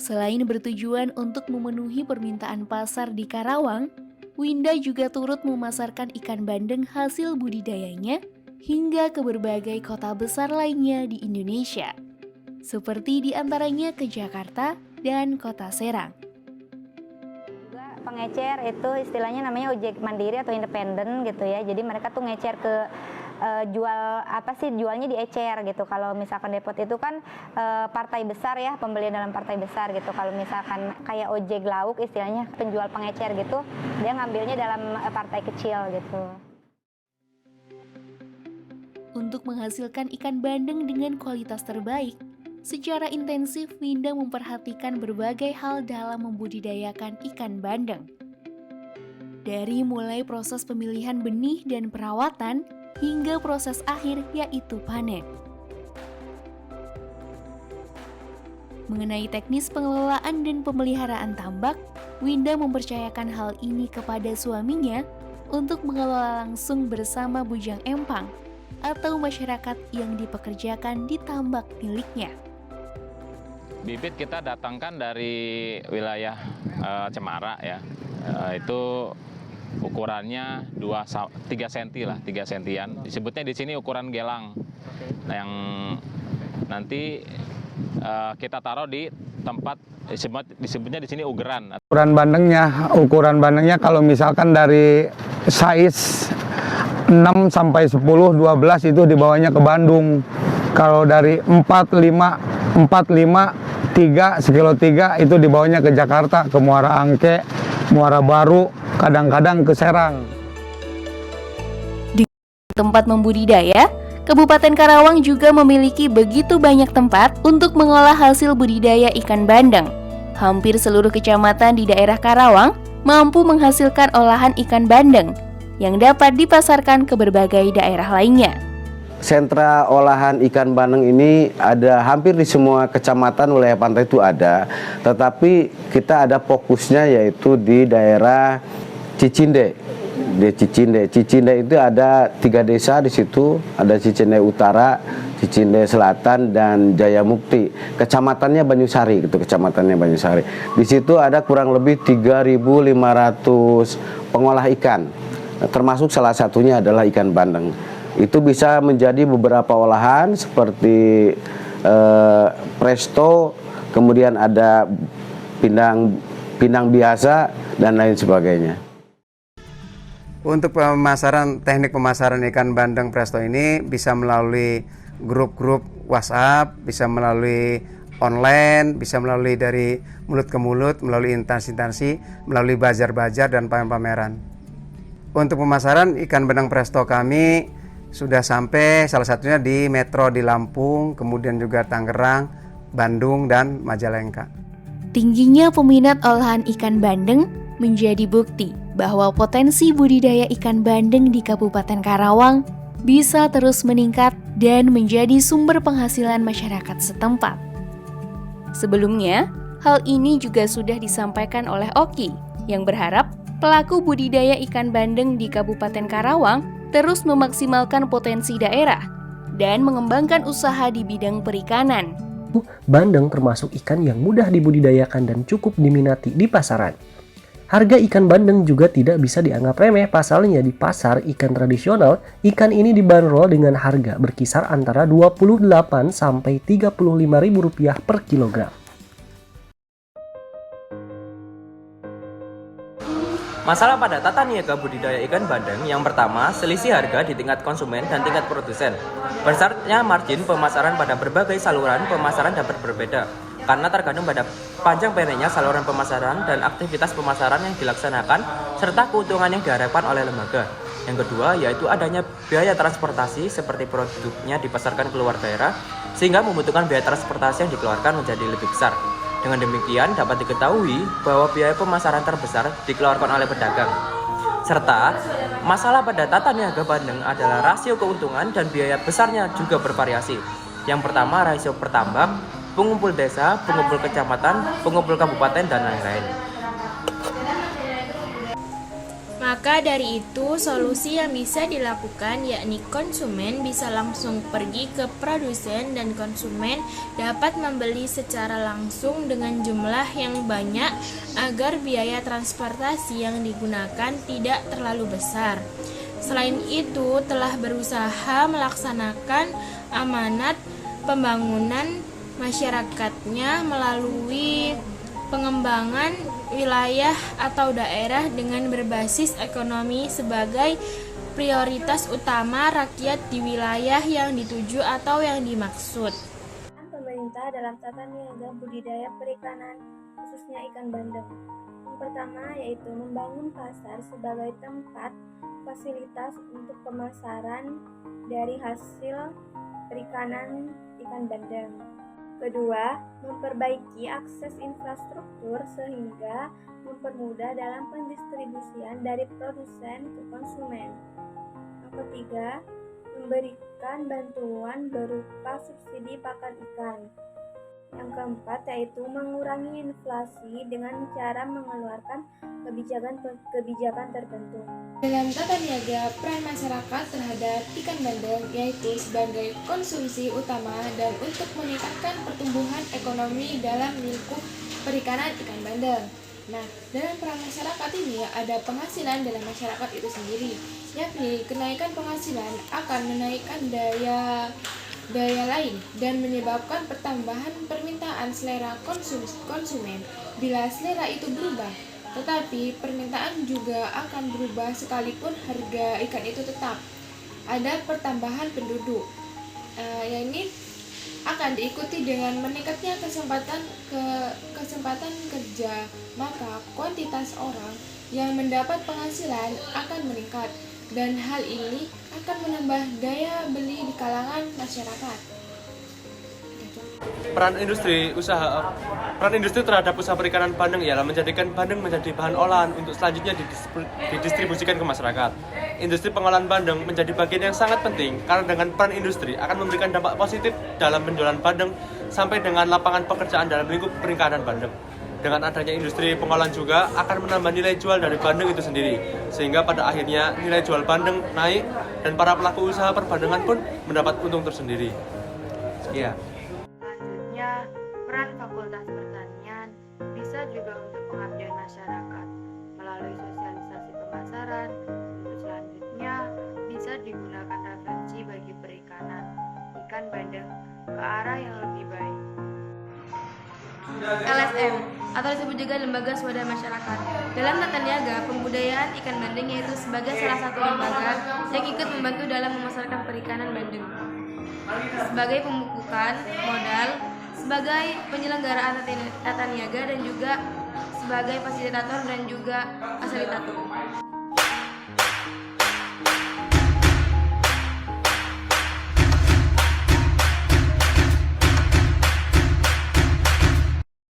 Selain bertujuan untuk memenuhi permintaan pasar di Karawang, Winda juga turut memasarkan ikan bandeng hasil budidayanya hingga ke berbagai kota besar lainnya di Indonesia, seperti diantaranya ke Jakarta dan Kota Serang. Pengecer itu istilahnya namanya ojek mandiri atau independen gitu ya. Jadi mereka tuh ngecer ke jualnya di ecer gitu. Kalau misalkan depot itu kan partai besar ya, pembelian dalam partai besar gitu. Kalau misalkan kayak ojek lauk istilahnya penjual pengecer gitu, dia ngambilnya dalam partai kecil gitu. Untuk menghasilkan ikan bandeng dengan kualitas terbaik, secara intensif Winda memperhatikan berbagai hal dalam membudidayakan ikan bandeng. Dari mulai proses pemilihan benih dan perawatan, hingga proses akhir yaitu panen. Mengenai teknis pengelolaan dan pemeliharaan tambak, Winda mempercayakan hal ini kepada suaminya untuk mengelola langsung bersama bujang empang atau masyarakat yang dipekerjakan di tambak miliknya. Bibit kita datangkan dari wilayah Cemara ya, itu ukurannya 3 cm lah, 3 sentian. Disebutnya di sini ukuran gelang. Nah, yang nanti kita taruh di tempat disebutnya di sini ugeran. Ukuran bandengnya kalau misalkan dari size 6 sampai 10, 12 itu dibawanya ke Bandung. Kalau dari 4, 5, 3, sekilo 3 itu dibawanya ke Jakarta, ke Muara Angke, Muara Baru, kadang-kadang ke Serang. Di tempat membudidaya, Kabupaten Karawang juga memiliki begitu banyak tempat untuk mengolah hasil budidaya ikan bandeng. Hampir seluruh kecamatan di daerah Karawang mampu menghasilkan olahan ikan bandeng yang dapat dipasarkan ke berbagai daerah lainnya. Sentra olahan ikan bandeng ini ada hampir di semua kecamatan wilayah pantai itu ada, tetapi kita ada fokusnya yaitu di daerah Cicinde. Di Cicinde itu ada 3 desa di situ, ada Cicinde Utara, Cicinde Selatan, dan Jayamukti. Kecamatannya Banyusari gitu, kecamatannya Banyusari. Di situ ada kurang lebih 3.500 pengolah ikan, termasuk salah satunya adalah ikan bandeng. Itu bisa menjadi beberapa olahan seperti presto, kemudian ada pinang biasa, dan lain sebagainya. Untuk teknik pemasaran ikan bandeng presto ini bisa melalui grup-grup WhatsApp, bisa melalui online, bisa melalui dari mulut ke mulut, melalui instansi-instansi, melalui bazar-bazar dan pameran-pameran. Untuk pemasaran ikan bandeng presto kami sudah sampai salah satunya di Metro di Lampung, kemudian juga Tangerang, Bandung, dan Majalengka. Tingginya peminat olahan ikan bandeng menjadi bukti bahwa potensi budidaya ikan bandeng di Kabupaten Karawang bisa terus meningkat dan menjadi sumber penghasilan masyarakat setempat. Sebelumnya, hal ini juga sudah disampaikan oleh Oki yang berharap pelaku budidaya ikan bandeng di Kabupaten Karawang terus memaksimalkan potensi daerah dan mengembangkan usaha di bidang perikanan. Bandeng termasuk ikan yang mudah dibudidayakan dan cukup diminati di pasaran. Harga ikan bandeng juga tidak bisa dianggap remeh, pasalnya di pasar ikan tradisional, ikan ini dibanderol dengan harga berkisar antara Rp28 sampai Rp35.000 per kilogram. Masalah pada tata niaga budidaya ikan bandeng yang pertama, selisih harga di tingkat konsumen dan tingkat produsen. Besarnya margin pemasaran pada berbagai saluran pemasaran dapat berbeda, karena tergantung pada panjang pendeknya saluran pemasaran dan aktivitas pemasaran yang dilaksanakan, serta keuntungan yang diharapkan oleh lembaga. Yang kedua, yaitu adanya biaya transportasi seperti produknya dipasarkan keluar daerah, sehingga membutuhkan biaya transportasi yang dikeluarkan menjadi lebih besar. Dengan demikian dapat diketahui bahwa biaya pemasaran terbesar dikeluarkan oleh pedagang. Serta masalah pada tata niaga bandeng adalah rasio keuntungan dan biaya besarnya juga bervariasi. Yang pertama, rasio pertambak, pengumpul desa, pengumpul kecamatan, pengumpul kabupaten, dan lain-lain. Maka Maka dari itu, solusi yang bisa dilakukan yakni konsumen bisa langsung pergi ke produsen dan konsumen dapat membeli secara langsung dengan jumlah yang banyak agar biaya transportasi yang digunakan tidak terlalu besar. Selain itu, telah berusaha melaksanakan amanat pembangunan masyarakatnya melalui pengembangan wilayah atau daerah dengan berbasis ekonomi sebagai prioritas utama rakyat di wilayah yang dituju atau yang dimaksud. Pemerintah dalam tata niaga budidaya perikanan, khususnya ikan bandeng. Yang pertama yaitu membangun pasar sebagai tempat fasilitas untuk pemasaran dari hasil perikanan ikan bandeng. Kedua, memperbaiki akses infrastruktur sehingga mempermudah dalam pendistribusian dari produsen ke konsumen. Yang ketiga, memberikan bantuan berupa subsidi pakan ikan. Yang keempat yaitu mengurangi inflasi dengan cara mengeluarkan kebijakan tertentu. Dalam tata niaga, peran masyarakat terhadap ikan bandeng yaitu sebagai konsumsi utama dan untuk meningkatkan pertumbuhan ekonomi dalam lingkup perikanan ikan bandeng. Nah, dalam peran masyarakat ini ada penghasilan dalam masyarakat itu sendiri, yakni kenaikan penghasilan akan menaikkan daya lain dan menyebabkan pertambahan permintaan selera konsumen. Bila selera itu berubah, tetapi permintaan juga akan berubah sekalipun harga ikan itu tetap. Ada pertambahan penduduk, yang ini akan diikuti dengan meningkatnya kesempatan kerja, maka kuantitas orang yang mendapat penghasilan akan meningkat dan hal ini akan menambah daya beli di kalangan masyarakat. Peran industri terhadap usaha perikanan bandeng ialah menjadikan bandeng menjadi bahan olahan untuk selanjutnya didistribusikan ke masyarakat. Industri pengolahan bandeng menjadi bagian yang sangat penting karena dengan peran industri akan memberikan dampak positif dalam penjualan bandeng sampai dengan lapangan pekerjaan dalam lingkup perikanan bandeng. Dengan adanya industri pengolahan juga akan menambah nilai jual dari bandeng itu sendiri, sehingga pada akhirnya nilai jual bandeng naik dan para pelaku usaha perbandengan pun mendapat untung tersendiri. Sekian. Selanjutnya, peran Fakultas Pertanian bisa juga untuk pengabdian masyarakat melalui sosialisasi pemasaran. Untuk selanjutnya, bisa digunakan referensi bagi perikanan ikan bandeng ke arah yang lebih baik. LSM atau disebut juga Lembaga Swadaya Masyarakat. Dalam tata niaga, pembudayaan ikan bandeng yaitu sebagai salah satu lembaga yang ikut membantu dalam memasarkan perikanan bandeng. Sebagai pembukukan modal, sebagai penyelenggara tata niaga dan juga sebagai fasilitator dan juga fasilitator.